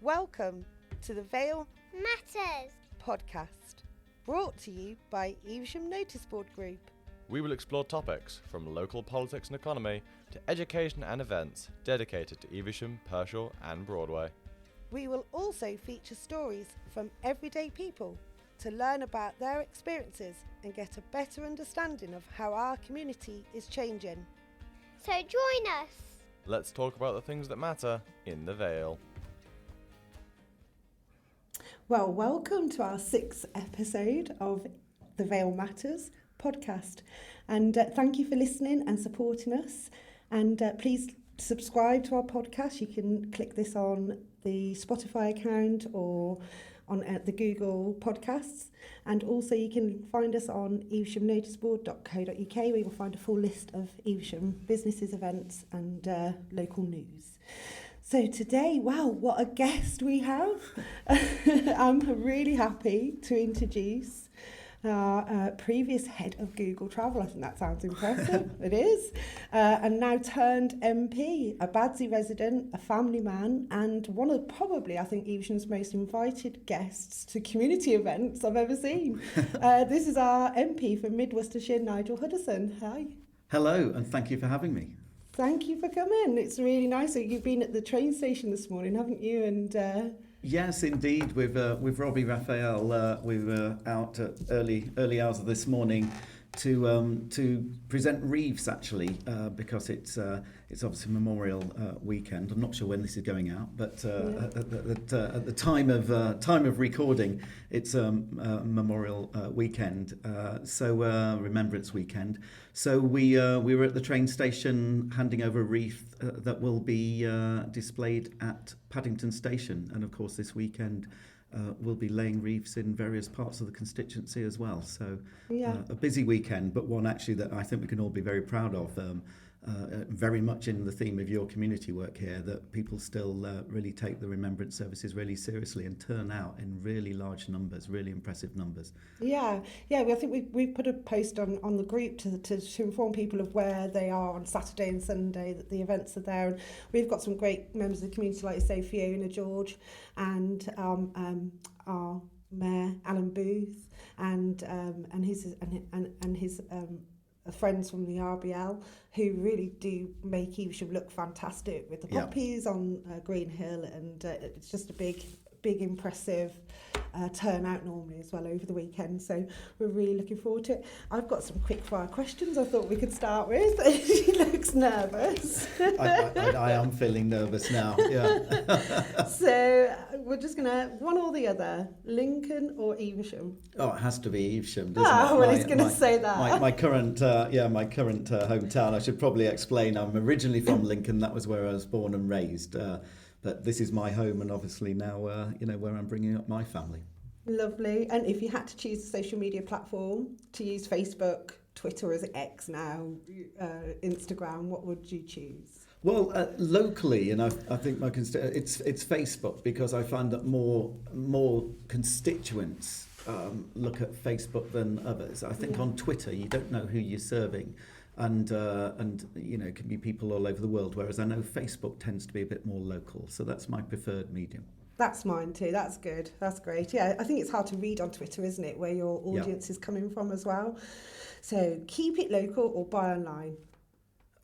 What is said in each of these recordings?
Welcome to the Vale Matters podcast, brought to you by Evesham Notice Board Group. We will explore topics from local politics and economy to education and events dedicated to Evesham, Pershore and Broadway. We will also feature stories from everyday people to learn about their experiences and get a better understanding of how our community is changing. So join us. Let's talk about the things that matter in the Vale. Well, welcome to our 6th episode of the Vale Matters podcast, and thank you for listening and supporting us, and please subscribe to our podcast. You can click this on the Spotify account or on the Google Podcasts, and also you can find us on eveshamnoticeboard.co.uk, where you'll find a full list of Evesham businesses, events and local news. So today, wow, what a guest we have. I'm really happy to introduce our previous head of Google Travel. I think that sounds impressive. It is. And now turned MP, a Badsey resident, a family man, and one of probably, I think, Evesham's most invited guests to community events I've ever seen. This is our MP for Mid Worcestershire, Nigel Huddleston. Hi. Hello, and thank you for having me. Thank you for coming. It's really nice. So you've been at the train station this morning, haven't you? And yes, indeed. With Robbie Raphael, we were out at early hours of this morning to present wreaths, actually, because it's obviously Memorial weekend. I'm not sure when this is going out, but at the time of recording, it's Memorial weekend. So Remembrance weekend. So we were at the train station handing over a wreath that will be displayed at Paddington Station, and of course this weekend we'll be laying wreaths in various parts of the constituency as well. So a busy weekend, but one actually that I think we can all be very proud of. Very much in the theme of your community work here, that people still really take the remembrance services really seriously and turn out in really large numbers, really impressive numbers. Yeah. I think we put a post on the group to inform people of where they are on Saturday and Sunday, that the events are there. And we've got some great members of the community, like you say, Fiona George, and our Mayor Alan Booth, and his friends from the RBL, who really do make Evesham look fantastic with the poppies on Green Hill, and it's just a big impressive turnout normally as well over the weekend, so we're really looking forward to it. I've got some quick fire questions I thought we could start with. She looks nervous. I am feeling nervous now. Yeah. So we're just gonna one or the other, Lincoln or Evesham? Oh, it has to be Evesham, doesn't it? Well, he's going to say that. My current hometown. I should probably explain. I'm originally from Lincoln. That was where I was born and raised. But this is my home, and obviously now, where I'm bringing up my family. Lovely. And if you had to choose a social media platform to use, Facebook, Twitter, as X now, Instagram, what would you choose? Well, locally, and I think it's Facebook, because I find that more constituents look at Facebook than others. I think on Twitter you don't know who you're serving. And it can be people all over the world, whereas I know Facebook tends to be a bit more local. So that's my preferred medium. That's mine too. That's good. That's great. Yeah, I think it's hard to read on Twitter, isn't it, where your audience is coming from as well. So keep it local or buy online?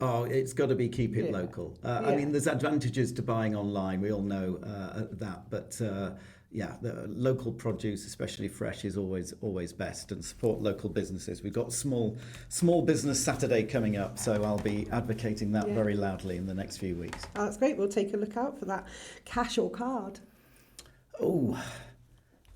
Oh, it's got to be keep it local. I mean, there's advantages to buying online. We all know that, but the local produce, especially fresh, is always best, and support local businesses. We've got small business Saturday coming up, so I'll be advocating that very loudly in the next few weeks. Oh, that's great. We'll take a look out for that. Cash or card? Oh,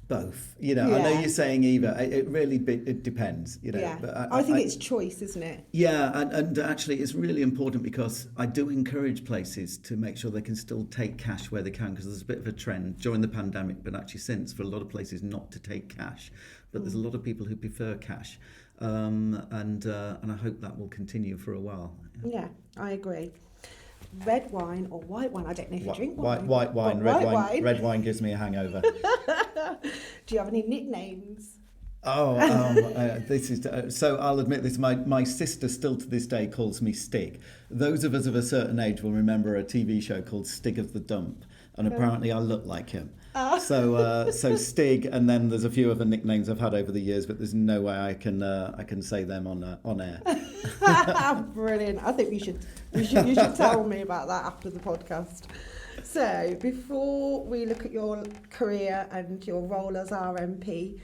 both. I know you're saying either. It really it depends. But I think it's choice, isn't it? Yeah, and actually it's really important, because I do encourage places to make sure they can still take cash where they can, because there's a bit of a trend during the pandemic, but actually since, for a lot of places not to take cash. But there's a lot of people who prefer cash, and I hope that will continue for a while. Yeah, I agree. Red wine or white wine? I don't know if you drink wine. White wine. Red wine gives me a hangover. Do you have any nicknames? This is so. I'll admit this. My sister still to this day calls me Stig. Those of us of a certain age will remember a TV show called Stig of the Dump, and apparently I look like him. So Stig, and then there's a few other nicknames I've had over the years, but there's no way I can say them on air. Brilliant! I think you should tell me about that after the podcast. So before we look at your career and your role as our MP,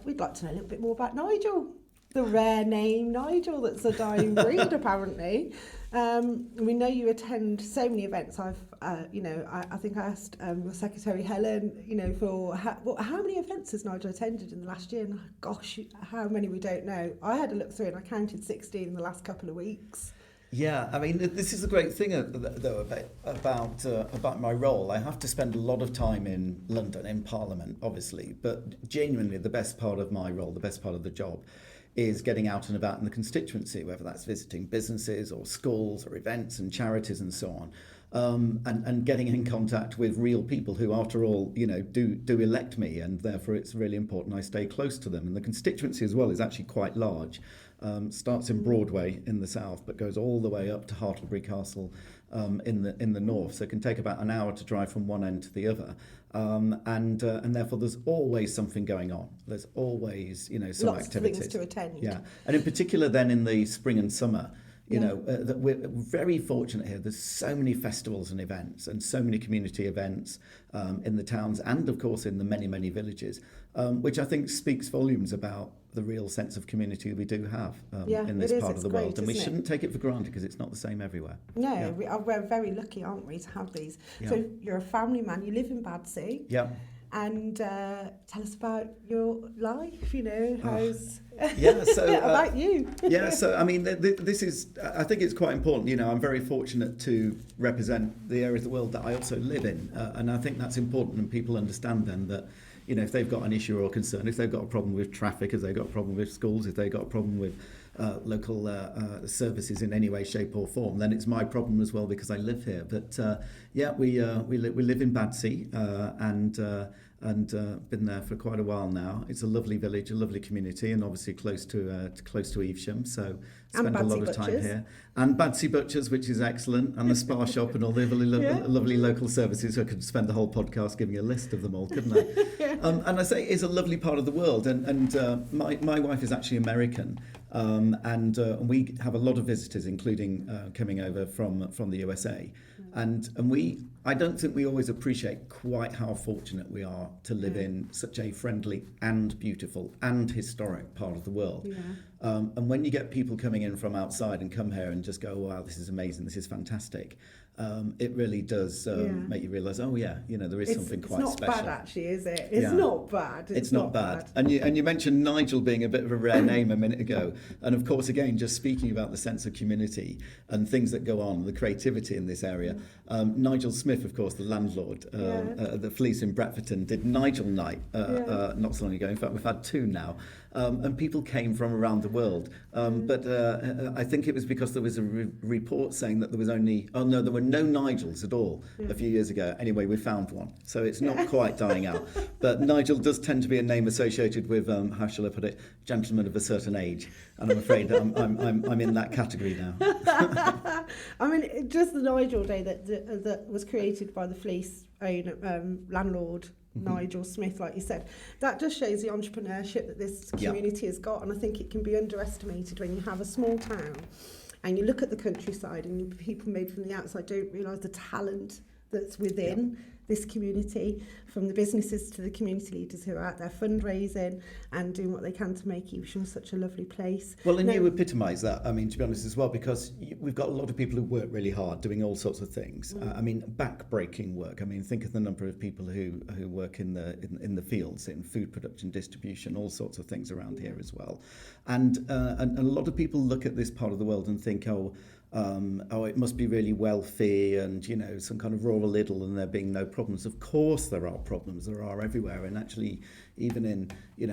we'd like to know a little bit more about Nigel, the rare name Nigel that's a dying breed apparently. We know you attend so many events. I think I asked your secretary Helen, for how many events has Nigel attended in the last year? And gosh, how many we don't know. I had a look through and I counted 16 in the last couple of weeks. Yeah, I mean, this is the great thing, though, about my role. I have to spend a lot of time in London, in Parliament, obviously, but genuinely the best part of my role, the best part of the job, is getting out and about in the constituency, whether that's visiting businesses or schools or events and charities and so on, and getting in contact with real people who, after all, do elect me, and therefore it's really important I stay close to them. And the constituency as well is actually quite large. Starts in Broadway in the south, but goes all the way up to Hartlebury Castle in the north. So it can take about an hour to drive from one end to the other, and therefore there's always something going on. There's always some lots activities. Of things to attend. Yeah, and in particular then in the spring and summer. That we're very fortunate here. There's so many festivals and events and so many community events in the towns and, of course, in the many, many villages, which I think speaks volumes about the real sense of community we do have in this part of the world. And we shouldn't take it for granted because it's not the same everywhere. No, we're very lucky, aren't we, to have these. Yeah. So you're a family man. You live in Badsea. Yeah. And tell us about your life, how's... So about you. So I mean, this is, I think it's quite important. I'm very fortunate to represent the area of the world that I also live in. And I think that's important, and people understand then that, if they've got an issue or concern, if they've got a problem with traffic, if they've got a problem with schools, if they've got a problem with local services in any way, shape or form, then it's my problem as well because I live here. But we live in Badsea and been there for quite a while now. It's a lovely village, a lovely community, and obviously close to Evesham. So spend a lot of time here. And Badsea Butchers, which is excellent, and the spa shop and all the lovely local services. I could spend the whole podcast giving a list of them all, couldn't I? And I say it's a lovely part of the world. And my wife is actually American, and we have a lot of visitors, including coming over from the USA. And I don't think we always appreciate quite how fortunate we are to live in such a friendly and beautiful and historic part of the world. Yeah. And when you get people coming in from outside and come here and just go, wow, this is amazing, this is fantastic, it really does make you realise, there is something quite special. It's not bad, actually, is it? It's not bad. It's not bad. And you mentioned Nigel being a bit of a rare name a minute ago. And of course, again, just speaking about the sense of community and things that go on, the creativity in this area. Nigel Smith, of course, the landlord, the Fleece in Bretforton, did Nigel Night not so long ago. In fact, we've had 2 now. And people came from around the world. But I think it was because there was a report saying that there were no Nigels at all a few years ago. Anyway, we found one. So it's not quite dying out. But Nigel does tend to be a name associated with, how shall I put it, gentlemen of a certain age. And I'm afraid I'm in that category now. I mean, just the Nigel Day that was created by the Fleece owner, landlord, Nigel Smith, like you said, that just shows the entrepreneurship that this community has got, and I think it can be underestimated when you have a small town and you look at the countryside and people maybe from the outside don't realise the talent that's within this community, from the businesses to the community leaders who are out there fundraising and doing what they can to make Evesham such a lovely place. Well, and you epitomise that, I mean, to be honest as well, because we've got a lot of people who work really hard doing all sorts of things. I mean, back-breaking work. I mean, think of the number of people who work in the fields, in food production, distribution, all sorts of things around here as well. And a lot of people look at this part of the world and think, it must be really wealthy and, some kind of rural idyll and there being no problems. Of course there are problems, there are everywhere. And actually, even in,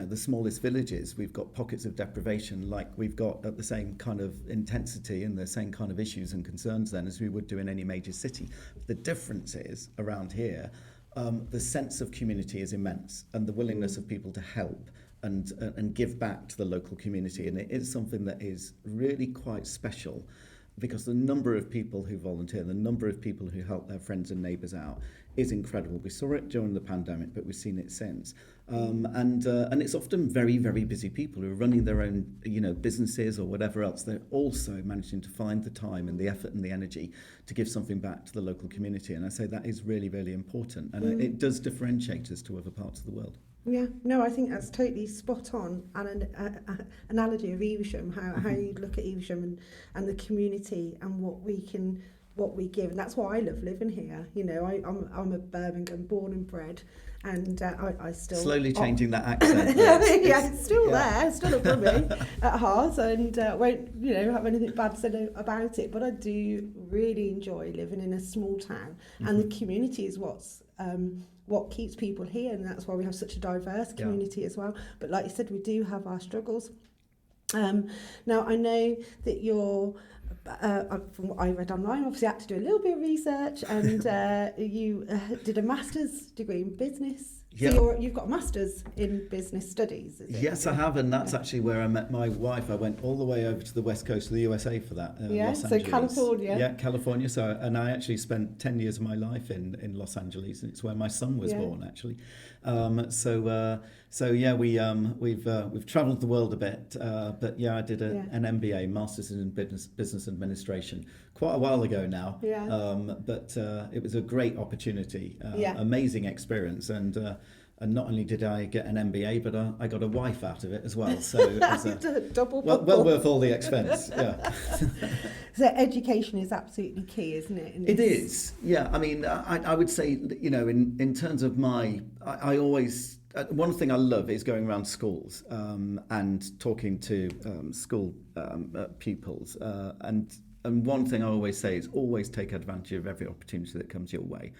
the smallest villages, we've got pockets of deprivation like we've got at the same kind of intensity and the same kind of issues and concerns then as we would do in any major city. The difference is, around here, the sense of community is immense and the willingness of people to help and give back to the local community. And it is something that is really quite special, because the number of people who volunteer, the number of people who help their friends and neighbours out is incredible. We saw it during the pandemic, but we've seen it since. And it's often very, very busy people who are running their own, businesses or whatever else. They're also managing to find the time and the effort and the energy to give something back to the local community. And I say that is really, really important. And it does differentiate us to other parts of the world. Yeah, no, I think that's totally spot on. And an analogy of Evesham, how you look at Evesham and the community and what we give, and that's why I love living here. I'm a Birmingham born and bred, and I still slowly changing that accent. It's still there, still a Brummie at heart, and won't have anything bad said about it. But I do really enjoy living in a small town, and the community is what keeps people here, and that's why we have such a diverse community as well. But like you said, we do have our struggles. Now I know that you're. From what I read online, obviously I had to do a little bit of research, and you did a master's degree in business. Yeah. So you've got a master's in business studies, is it? Yes, I have, and that's actually where I met my wife. I went all the way over to the west coast of the USA for that. Los so Angeles. California. Yeah, California. So, and I actually spent 10 years of my life in Los Angeles, and it's where my son was born, actually. We've travelled the world a bit, but I did an MBA, Masters in Business Administration, quite a while ago now. But it was a great opportunity, amazing experience, and not only did I get an MBA, but I got a wife out of it as well. So it was double well worth all the expense. Yeah. So education is absolutely key, isn't it? It is. Yeah. I mean, I would say, in terms of I always. One thing I love is going around schools and talking to school pupils. And one thing I always say is always take advantage of every opportunity that comes your way.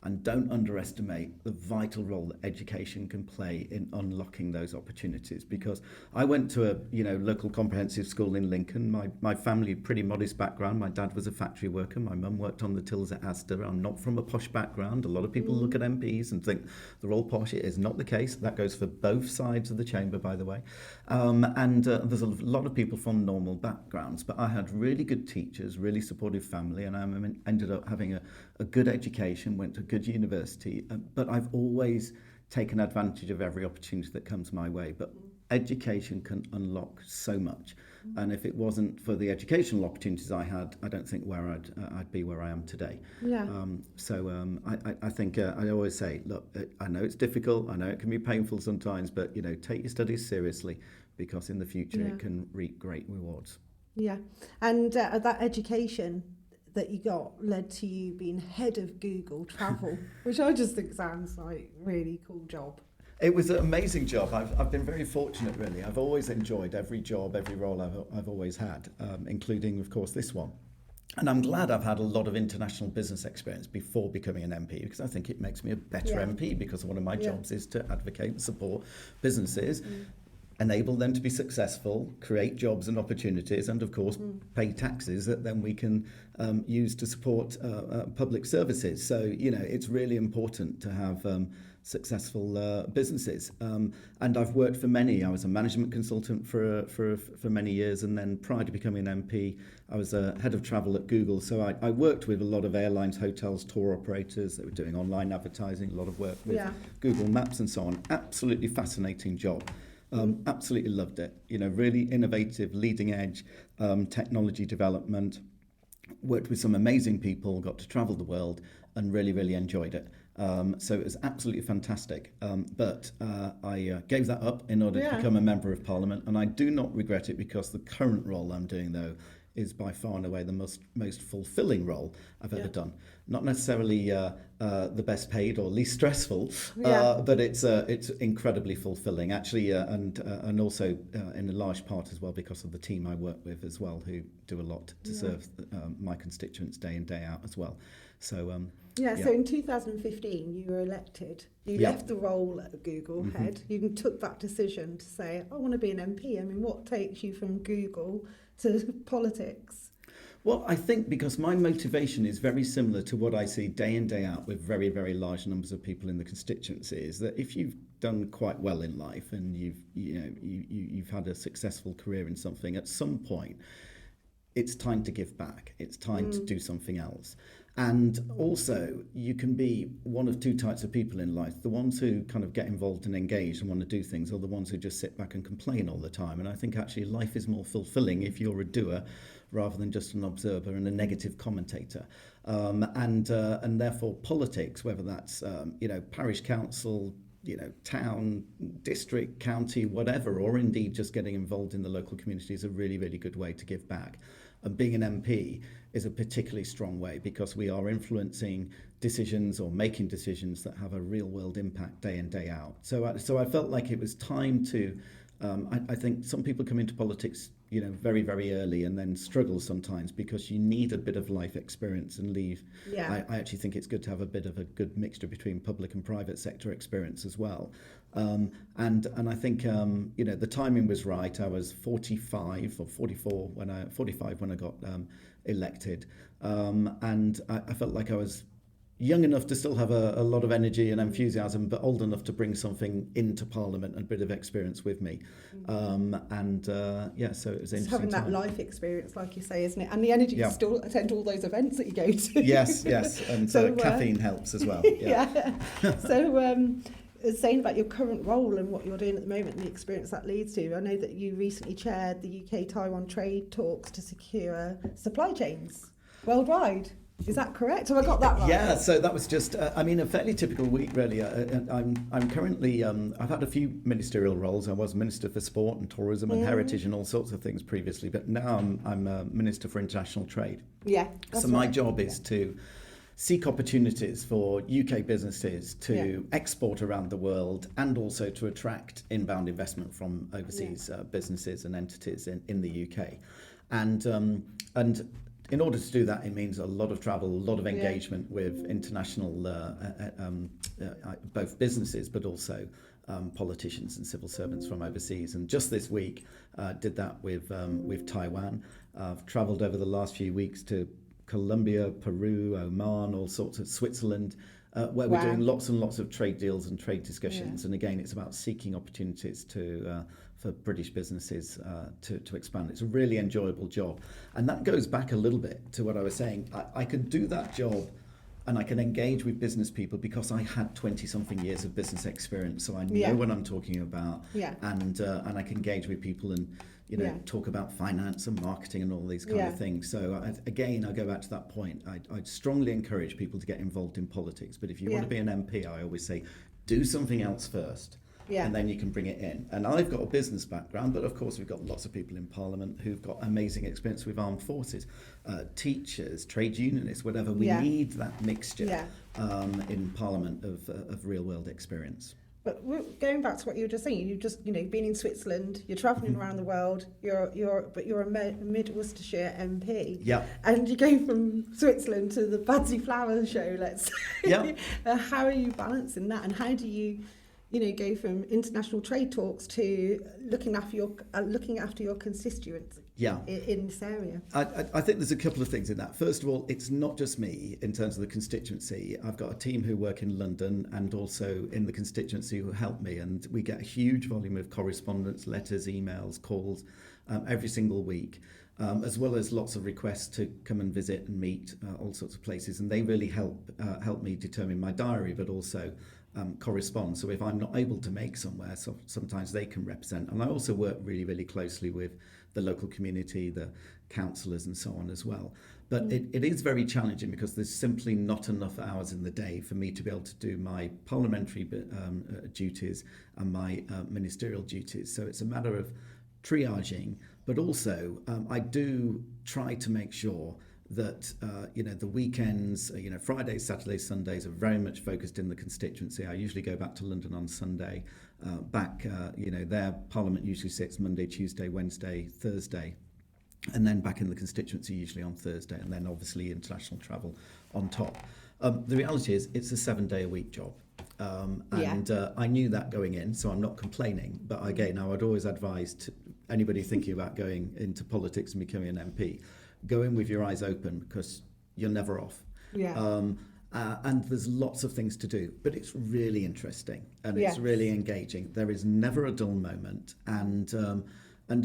And don't underestimate the vital role that education can play in unlocking those opportunities. Because I went to a local comprehensive school in Lincoln. My family, pretty modest background. My dad was a factory worker. My mum worked on the tills at Asda. I'm not from a posh background. A lot of people look at MPs and think they're all posh. It is not the case. That goes for both sides of the chamber, by the way. There's a lot of people from normal backgrounds. But I had really good teachers, really supportive family, and I ended up having a good education, went to a good university, but I've always taken advantage of every opportunity that comes my way. But education can unlock so much, and if it wasn't for the educational opportunities I had, I don't think where I'd be where I am today. I think I always say, look, I know it's difficult, I know it can be painful sometimes, but take your studies seriously, because in the future it can reap great rewards. And that education that you got led to you being head of Google Travel, which I just think sounds like a really cool job. It was an amazing job. I've been very fortunate, really. I've always enjoyed every job, every role I've always had, including, of course, this one. And I'm glad I've had a lot of international business experience before becoming an MP, because I think it makes me a better MP, because one of my jobs is to advocate and support businesses, enable them to be successful, create jobs and opportunities, and of course pay taxes that then we can use to support public services. So it's really important to have successful businesses, and I've worked for many. I was a management consultant for many years, and then prior to becoming an MP I was a head of travel at Google. So I worked with a lot of airlines, hotels, tour operators that were doing online advertising, a lot of work with Google Maps and so on. Absolutely fascinating job. Absolutely loved it. Really innovative, leading edge technology development. Worked with some amazing people, got to travel the world, and really, really enjoyed it. So it was absolutely fantastic. But I gave that up in order to become a member of Parliament, and I do not regret it, because the current role I'm doing, though, is by far and away the most fulfilling role I've ever done. Not necessarily the best paid or least stressful, but it's incredibly fulfilling, actually, and also in a large part as well because of the team I work with as well, who do a lot to serve my constituents day in, day out as well. So so in 2015 you were elected. You left the role at Google head. You took that decision to say, I want to be an MP. I mean, what takes you from Google to politics? Well, I think because my motivation is very similar to what I see day in, day out with very, very large numbers of people in the constituency, is that if you've done quite well in life and you've had a successful career in something, at some point it's time to give back. It's time to do something else. And also, you can be one of two types of people in life. The ones who kind of get involved and engaged and want to do things, or the ones who just sit back and complain all the time. And I think actually life is more fulfilling if you're a doer rather than just an observer and a negative commentator. And therefore politics, whether that's, parish council, town, district, county, whatever, or indeed just getting involved in the local community is a really, really good way to give back. And being an MP is a particularly strong way because we are influencing decisions or making decisions that have a real world impact day in, day out. So I felt like it was time to, I think some people come into politics, very, very early and then struggle sometimes because you need a bit of life experience and leave. Yeah. I actually think it's good to have a bit of a good mixture between public and private sector experience as well. And I think, the timing was right. I was 45 or 44 45 when I got elected. And I felt like I was young enough to still have a lot of energy and enthusiasm, but old enough to bring something into Parliament and a bit of experience with me. So it was interesting. Having that life experience, like you say, isn't it? And the energy to still attend all those events that you go to. Yes. And so caffeine helps as well. Yeah. So, saying about your current role and what you're doing at the moment and the experience that leads to, I know that you recently chaired the UK-Taiwan trade talks to secure supply chains worldwide. Is that correct? Have I got that right? Yeah, so that was just, a fairly typical week, really. I'm currently, I've had a few ministerial roles. I was Minister for Sport and Tourism and Heritage and all sorts of things previously, but now I'm Minister for International Trade. Yeah, so my job is to seek opportunities for UK businesses to export around the world and also to attract inbound investment from overseas businesses and entities in the UK. And in order to do that, it means a lot of travel, a lot of engagement with international, both businesses, but also politicians and civil servants from overseas. And just this week, did that with Taiwan. I've travelled over the last few weeks to Colombia, Peru, Oman, all sorts of Switzerland, where we're doing lots and lots of trade deals and trade discussions. And again, it's about seeking opportunities for British businesses to expand. It's a really enjoyable job. And that goes back a little bit to what I was saying. I could do that job and I can engage with business people because I had 20-something years of business experience. So I know what I'm talking about. Yeah. And I can engage with people and talk about finance and marketing and all these kind of things. So I go back to that point. I'd strongly encourage people to get involved in politics. But if you want to be an MP, I always say, do something else first. Yeah. And then you can bring it in. And I've got a business background, but of course we've got lots of people in Parliament who've got amazing experience with armed forces, teachers, trade unionists, whatever. We need that mixture in Parliament of real world experience. But going back to what you were just saying, you've just been in Switzerland, you're travelling around the world, you're a Mid Worcestershire MP. Yeah. And you go from Switzerland to the Badsy Flower Show, let's say. Yeah. How are you balancing that, and how do you go from international trade talks to looking after your constituents in this area? I think there's a couple of things in that. First of all, it's not just me in terms of the constituency. I've got a team who work in London and also in the constituency who help me, and we get a huge volume of correspondence, letters, emails, calls every single week. As well as lots of requests to come and visit and meet all sorts of places, and they really help me determine my diary, but also correspond. So if I'm not able to make somewhere, so sometimes they can represent. And I also work really, really closely with the local community, the councillors and so on as well. But it is very challenging because there's simply not enough hours in the day for me to be able to do my parliamentary duties and my ministerial duties. So it's a matter of triaging, but also I do try to make sure that the weekends, Fridays, Saturdays, Sundays are very much focused in the constituency. I usually go back to London on Sunday. Their Parliament usually sits Monday, Tuesday, Wednesday, Thursday, and then back in the constituency usually on Thursday, and then obviously international travel on top. The reality is it's a 7-day-a-week job. I knew that going in, so I'm not complaining. But again, I would always advise to anybody thinking about going into politics and becoming an MP, go in with your eyes open because you're never off. And there's lots of things to do, but it's really interesting and it's really engaging. There is never a dull moment, and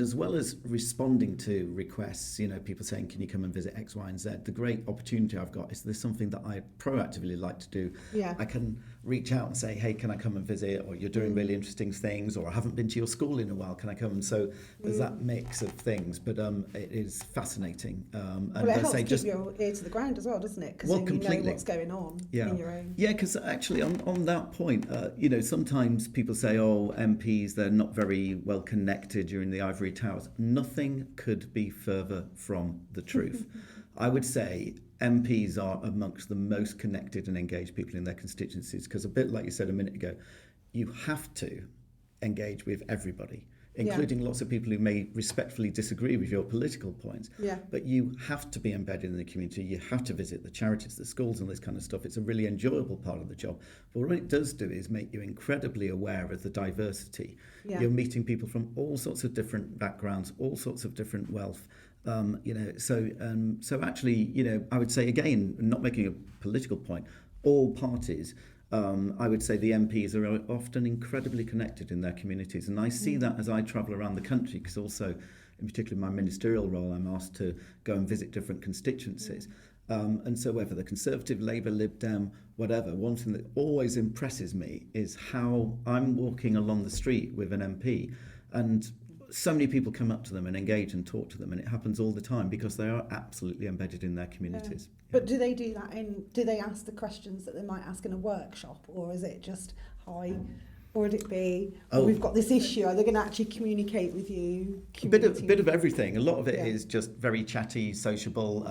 as well as responding to requests, people saying, can you come and visit X, Y, and Z? The great opportunity I've got is there's something that I proactively like to do. I can reach out and say, hey, can I come and visit? Or you're doing really interesting things, or I haven't been to your school in a while, can I come? And so there's that mix of things, but it is fascinating. And it helps keep your ear to the ground as well, doesn't it? Because then you know what's going on in your own. Yeah, because actually on that point, sometimes people say, oh, MPs, they're not very well connected during the ivory towers. Nothing could be further from the truth. I would say MPs are amongst the most connected and engaged people in their constituencies, because a bit like you said a minute ago, you have to engage with everybody, including lots of people who may respectfully disagree with your political points. But you have to be embedded in the community. You have to visit the charities, the schools and this kind of stuff. It's a really enjoyable part of the job. But what it does do is make you incredibly aware of the diversity. You're meeting people from all sorts of different backgrounds, all sorts of different wealth. So actually, I would say, again, not making a political point, all parties, I would say the MPs are often incredibly connected in their communities. And I see that as I travel around the country, because also, in particular my ministerial role, I'm asked to go and visit different constituencies. And so whether the Conservative, Labour, Lib Dem, whatever, one thing that always impresses me is how I'm walking along the street with an MP, and so many people come up to them and engage and talk to them, and it happens all the time because they are absolutely embedded in their communities. But do they do that do they ask the questions that they might ask in a workshop, or is it just, hi, or would it be, we've got this issue, are they going to actually communicate with you? A bit of everything. A lot of it is just very chatty, sociable,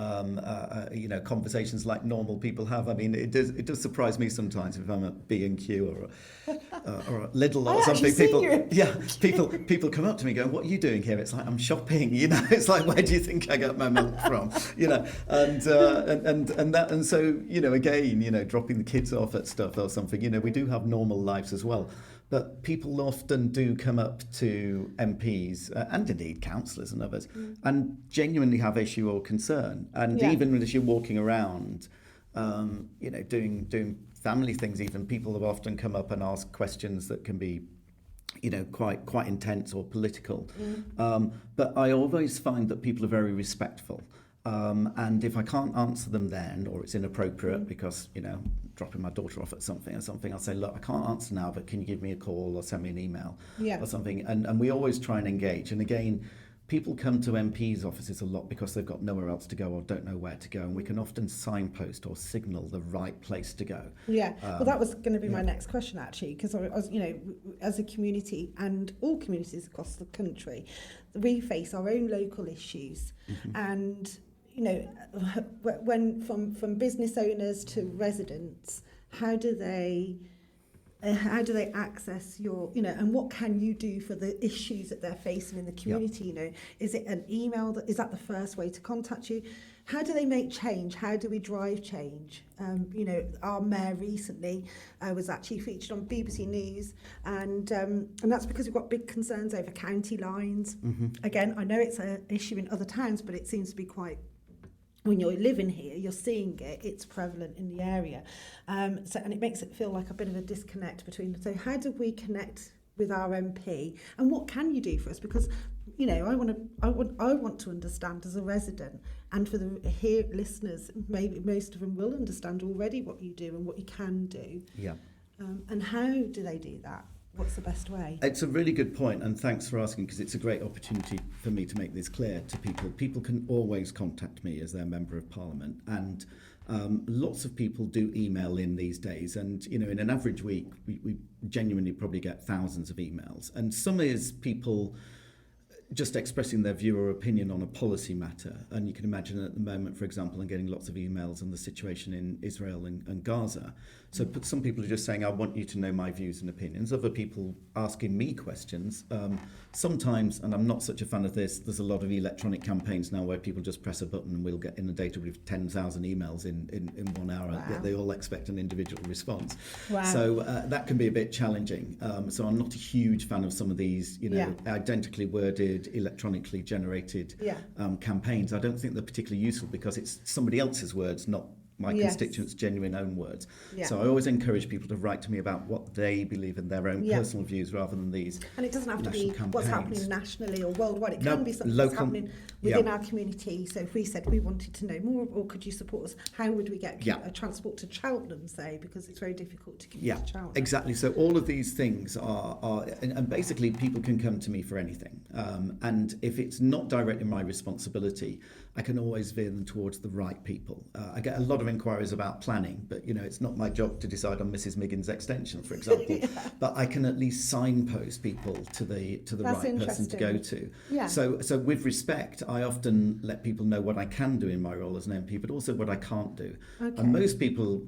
conversations like normal people have. I mean, it does surprise me sometimes if I'm at B&Q or a Lidl or something. People come up to me going, "What are you doing here?" It's like, I'm shopping. It's like, where do you think I got my milk from? And so again, dropping the kids off at stuff or something. We do have normal lives as well. But people often do come up to MPs and indeed councillors and others and genuinely have issue or concern. And even as you're walking around, doing family things, even people have often come up and ask questions that can be, quite intense or political. But I always find that people are very respectful. And if I can't answer them then, or it's inappropriate because, dropping my daughter off at something, I'll say, look, I can't answer now, but can you give me a call or send me an email or something? And we always try and engage. And again, people come to MPs' offices a lot because they've got nowhere else to go or don't know where to go. And we can often signpost or signal the right place to go. Well, that was going to be my next question, actually, because as a community and all communities across the country, we face our own local issues. And when from business owners to residents, how do they access your, and what can you do for the issues that they're facing in the community? Is it an email? Is that the first way to contact you? How do they make change? How do we drive change? Our mayor recently was actually featured on BBC News, and that's because we've got big concerns over county lines. Again, I know it's an issue in other towns, but it seems to be quite, when you're living here, you're seeing it, it's prevalent in the area. And it makes it feel like a bit of a disconnect between, so how do we connect with our MP, and what can you do for us? Because, I want to understand as a resident, and for the listeners, maybe most of them will understand already what you do and what you can do. And how do they do that? What's the best way? It's a really good point, and thanks for asking, because it's a great opportunity for me to make this clear to people. People can always contact me as their Member of Parliament, and lots of people do email in these days, and in an average week we genuinely probably get thousands of emails, and some is people just expressing their view or opinion on a policy matter. And you can imagine at the moment, for example, I'm getting lots of emails on the situation in Israel and Gaza. So some people are just saying, I want you to know my views and opinions. Other people asking me questions. Sometimes, and I'm not such a fan of this, there's a lot of electronic campaigns now where people just press a button and we'll get inundated with 10,000 emails in 1 hour. Wow. They all expect an individual response. Wow. So that can be a bit challenging. So I'm not a huge fan of some of these, identically worded, generated, electronically generated Yeah. campaigns. I don't think they're particularly useful because it's somebody else's words, not my Yes. constituents' genuine own words. Yeah. So I always encourage people to write to me about what they believe in their own Yeah. personal views rather than these. And it doesn't have to be national what's campaigns. happening nationally or worldwide. It No, can be something local- that's happening within yeah. our community. So if we said we wanted to know more, or could you support us, how would we get Yeah. transport to Cheltenham, say, because it's very difficult to Yeah, commute to Cheltenham. exactly. So all of these things are and basically people can come to me for anything. And if it's not directly my responsibility, I can always veer them towards the right people. I get a lot of inquiries about planning, but it's not my job to decide on Mrs. Miggins' extension, for example. Yeah. But I can at least signpost people to the That's right person to go interesting. to. Yeah. So with respect, I often let people know what I can do in my role as an MP, but also what I can't do. Okay. And most people,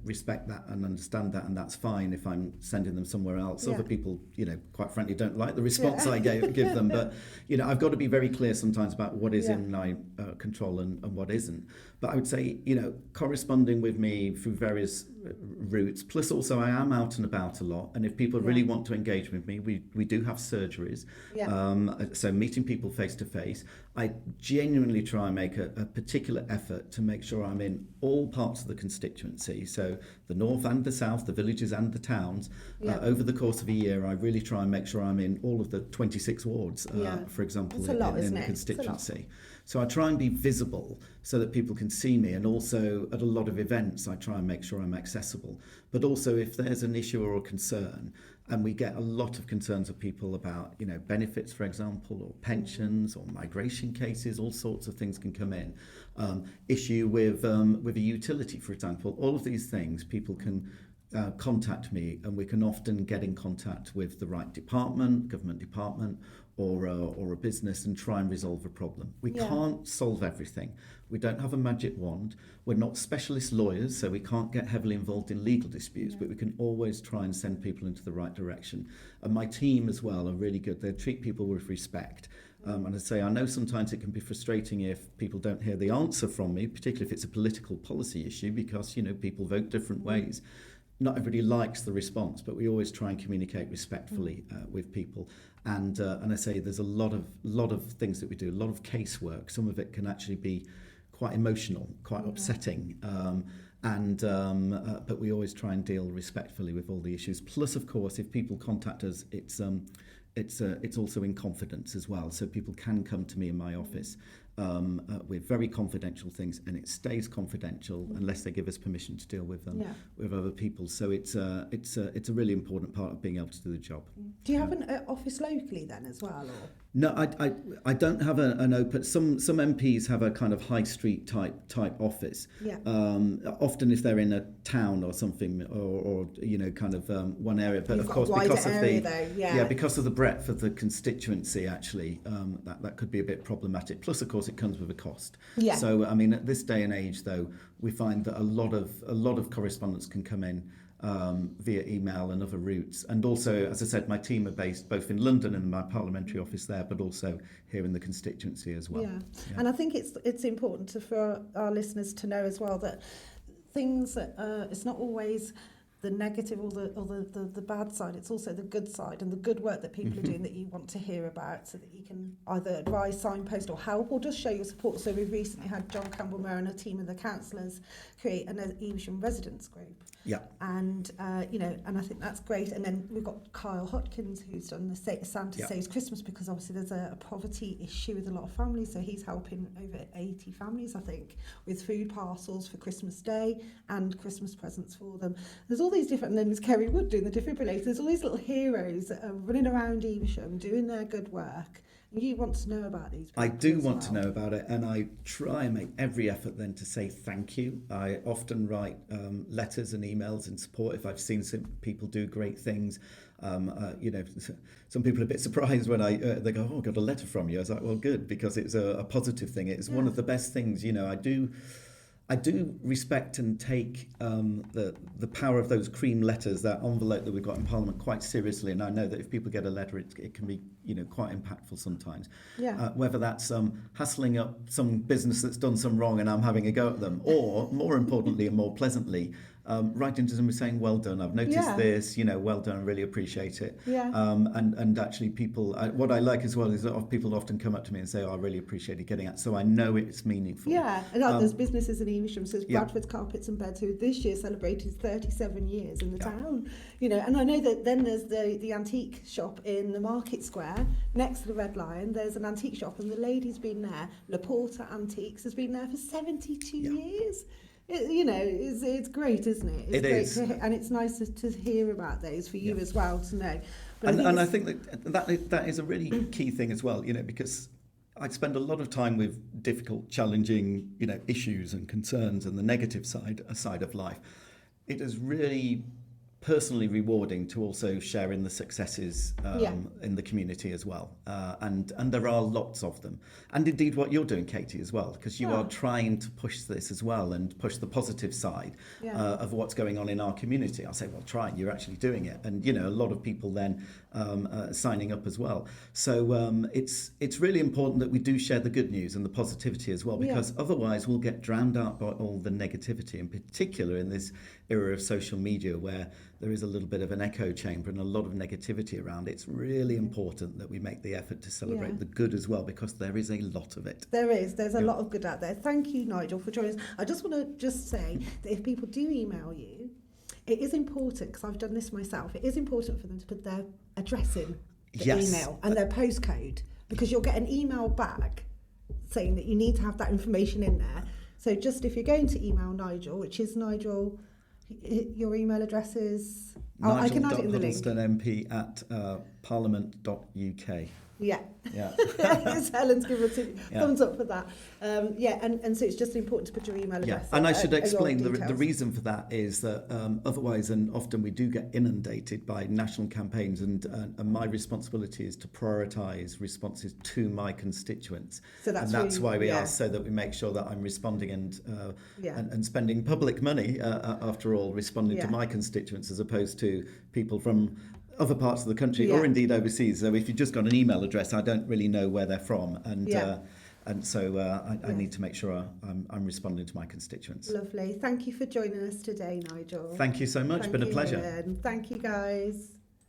respect that and understand that, and that's fine if I'm sending them somewhere else. Yeah. Other people, quite frankly, don't like the response Yeah. I give them. But, I've got to be very clear sometimes about what is Yeah. in my control and what isn't. But I would say, corresponding with me through various routes, plus also I am out and about a lot. And if people really want to engage with me, we do have surgeries. Yeah. So meeting people face to face, I genuinely try and make a particular effort to make sure I'm in all parts of the constituency. So the north and the south, the villages and the towns. Yeah. Over the course of a year, I really try and make sure I'm in all of the 26 wards, for example, It's a lot, in isn't the it? It's a lot. constituency. So I try and be visible so that people can see me, and also at a lot of events I try and make sure I'm accessible. But also if there's an issue or a concern, and we get a lot of concerns of people about benefits, for example, or pensions or migration cases, all sorts of things can come in. Issue with a utility, for example, all of these things people can contact me, and we can often get in contact with the right department, government department, or a business, and try and resolve a problem. We Yeah. can't solve everything. We don't have a magic wand. We're not specialist lawyers, so we can't get heavily involved in legal disputes, but we can always try and send people into the right direction. And my team as well are really good. They treat people with respect. And I say, I know sometimes it can be frustrating if people don't hear the answer from me, particularly if it's a political policy issue, because, people vote different ways. Not everybody likes the response, but we always try and communicate respectfully with people. And I say there's a lot of things that we do, a lot of casework. Some of it can actually be quite emotional, quite upsetting. But we always try and deal respectfully with all the issues. Plus, of course, if people contact us, it's also in confidence as well. So people can come to me in my office with very confidential things, and it stays confidential unless they give us permission to deal with them with other people. So it's a really important part of being able to do the job. Do you have an office locally then as well? Or? No, I don't have an open. Some MPs have a kind of high street type office. Yeah. Often if they're in a town or something, or kind of one area. But You've of got course, a wider because of area the though, because of the breadth of the constituency, actually, that could be a bit problematic. Plus, of course, it comes with a cost. Yeah. So I mean, at this day and age, though, we find that a lot of correspondence can come in via email and other routes. And also, as I said, my team are based both in London and my parliamentary office there, but also here in the constituency as well. Yeah. And I think it's important for our listeners to know as well that things it's not always the negative or the bad side. It's also the good side and the good work that people are doing that you want to hear about, so that you can either advise, signpost or help, or just show your support. So we've recently had John Campbell Mayor and a team of the councillors create an Evesham residents group. Yeah. And and I think that's great. And then we've got Kyle Hodkins, who's done the Santa Saves Christmas, because obviously there's a poverty issue with a lot of families, so he's helping over 80 families, I think, with food parcels for Christmas Day and Christmas presents for them. There's all these different, and then there's Kerry Wood doing the defibrillator. There's all these little heroes that are running around Evesham doing their good work. You want to know about these people? I do want to know about it, and I try and make every effort then to say thank you. I often write letters and emails in support if I've seen some people do great things. Some people are a bit surprised when they go, "Oh, I got a letter from you." I was like, "Well, good," because it's a positive thing. It's one of the best things. I do respect and take the power of those cream letters, that envelope that we've got in Parliament, quite seriously. And I know that if people get a letter, it can be quite impactful sometimes. Yeah. Whether that's hassling up some business that's done some wrong and I'm having a go at them, or more importantly and more pleasantly, writing to them saying, well done, I've noticed this, well done, I really appreciate it. Yeah. And actually people, what I like as well is that people often come up to me and say, oh, I really appreciate getting out, so I know it's meaningful. Yeah, and there's businesses in Evesham, so Bradford's Carpets and Beds, who this year celebrated 37 years in the town, and I know that then there's the antique shop in the Market Square, next to the Red Lion, there's an antique shop, and the lady's been there, Laporta Antiques, has been there for 72 years. It's great, isn't it? It's great to hear, and it's nice to hear about those for you as well to know. But I think that is a really key thing as well, because I spend a lot of time with difficult, challenging, issues and concerns and the negative side of life. It is really personally rewarding to also share in the successes in the community as well, and there are lots of them, and indeed what you're doing, Katie, as well, because you are trying to push this as well and push the positive side of what's going on in our community. I'll say, well, try it, you're actually doing it, and a lot of people then signing up as well. So it's really important that we do share the good news and the positivity as well, because otherwise we'll get drowned out by all the negativity, in particular in this era of social media where there is a little bit of an echo chamber and a lot of negativity around. It's really important that we make the effort to celebrate the good as well, because there is a lot of it. There's a lot of good out there. Thank you, Nigel, for joining us. I just want to say that if people do email you, it is important, because I've done this myself, it is important for them to put their address in the email and their postcode, because you'll get an email back saying that you need to have that information in there. So just if you're going to email Nigel, which is Nigel, your email address is... I can add it in the link. Nigel MP at parliament.uk. Yeah. Helen's given a thumbs up for that. And so it's just important to put your email address. And I should explain the reason for that is that otherwise, and often we do get inundated by national campaigns, and my responsibility is to prioritise responses to my constituents. So that's why we ask, so that we make sure that I'm responding and spending public money, after all, responding to my constituents, as opposed to people from other parts of the country or indeed overseas. So if you've just got an email address, I don't really know where they're from, and so I need to make sure I'm responding to my constituents. Lovely. Thank you for joining us today, Nigel. Thank you so much. Been a pleasure. Ian. Thank you, guys.